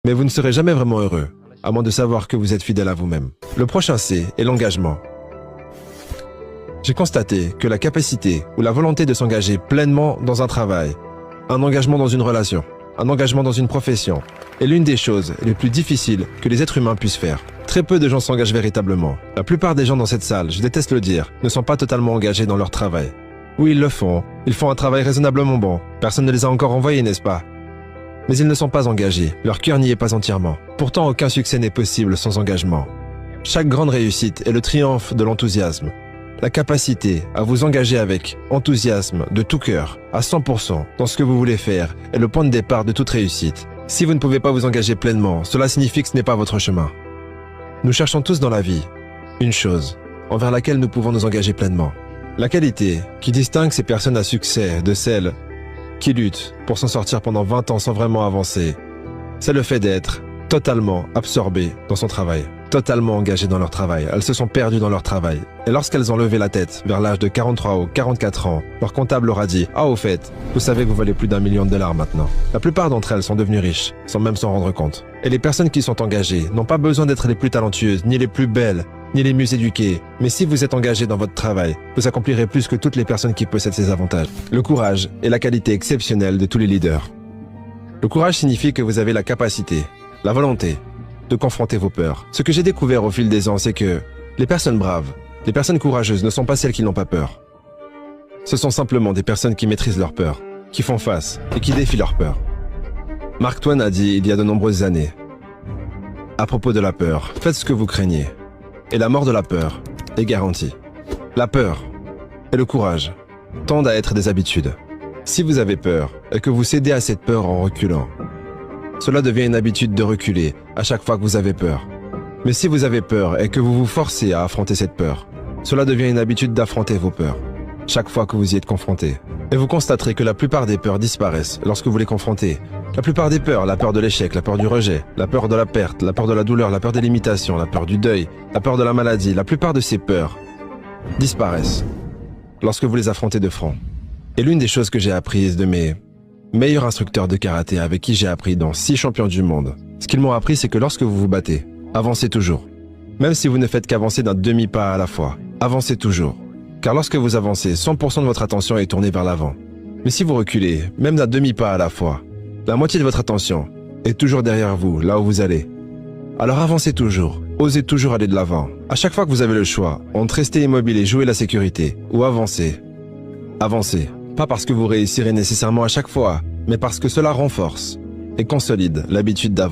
Mais vous ne serez jamais vraiment heureux, à moins de savoir que vous êtes fidèle à vous-même. Le prochain C est l'engagement. J'ai constaté que la capacité ou la volonté de s'engager pleinement dans un travail, un engagement dans une relation, un engagement dans une profession, est l'une des choses les plus difficiles que les êtres humains puissent faire. Très peu de gens s'engagent véritablement. La plupart des gens dans cette salle, je déteste le dire, ne sont pas totalement engagés dans leur travail. Oui, ils le font. Ils font un travail raisonnablement bon. Personne ne les a encore envoyés, n'est-ce pas? Mais ils ne sont pas engagés. Leur cœur n'y est pas entièrement. Pourtant, aucun succès n'est possible sans engagement. Chaque grande réussite est le triomphe de l'enthousiasme. La capacité à vous engager avec enthousiasme, de tout cœur, à 100% dans ce que vous voulez faire est le point de départ de toute réussite. Si vous ne pouvez pas vous engager pleinement, cela signifie que ce n'est pas votre chemin. Nous cherchons tous dans la vie une chose envers laquelle nous pouvons nous engager pleinement. La qualité qui distingue ces personnes à succès de celles qui luttent pour s'en sortir pendant 20 ans sans vraiment avancer, c'est le fait d'être totalement absorbées dans son travail, totalement engagées dans leur travail. Elles se sont perdues dans leur travail. Et lorsqu'elles ont levé la tête vers l'âge de 43 ou 44 ans, leur comptable leur a dit « Ah, au fait, vous savez que vous valez plus d'1 million de dollars maintenant. » La plupart d'entre elles sont devenues riches, sans même s'en rendre compte. Et les personnes qui sont engagées n'ont pas besoin d'être les plus talentueuses, ni les plus belles, ni les mieux éduquées. Mais si vous êtes engagé dans votre travail, vous accomplirez plus que toutes les personnes qui possèdent ces avantages. Le courage est la qualité exceptionnelle de tous les leaders. Le courage signifie que vous avez la capacité, la volonté de confronter vos peurs. Ce que j'ai découvert au fil des ans, c'est que les personnes braves, les personnes courageuses ne sont pas celles qui n'ont pas peur. Ce sont simplement des personnes qui maîtrisent leur peur, qui font face et qui défient leur peur. Mark Twain a dit il y a de nombreuses années, à propos de la peur, faites ce que vous craignez, et la mort de la peur est garantie. La peur et le courage tendent à être des habitudes. Si vous avez peur et que vous cédez à cette peur en reculant, cela devient une habitude de reculer à chaque fois que vous avez peur. Mais si vous avez peur et que vous vous forcez à affronter cette peur, cela devient une habitude d'affronter vos peurs chaque fois que vous y êtes confronté. Et vous constaterez que la plupart des peurs disparaissent lorsque vous les confrontez. La plupart des peurs, la peur de l'échec, la peur du rejet, la peur de la perte, la peur de la douleur, la peur des limitations, la peur du deuil, la peur de la maladie, la plupart de ces peurs disparaissent lorsque vous les affrontez de front. Et l'une des choses que j'ai apprises de mes meilleurs instructeurs de karaté avec qui j'ai appris dans 6 champions du monde, ce qu'ils m'ont appris, c'est que lorsque vous vous battez, avancez toujours. Même si vous ne faites qu'avancer d'un demi-pas à la fois, avancez toujours. Car lorsque vous avancez, 100% de votre attention est tournée vers l'avant. Mais si vous reculez, même d'un demi-pas à la fois, la moitié de votre attention est toujours derrière vous, là où vous allez. Alors avancez toujours, osez toujours aller de l'avant. À chaque fois que vous avez le choix, entre rester immobile et jouer la sécurité, ou avancer, avancez. Pas parce que vous réussirez nécessairement à chaque fois, mais parce que cela renforce et consolide l'habitude d'avancer.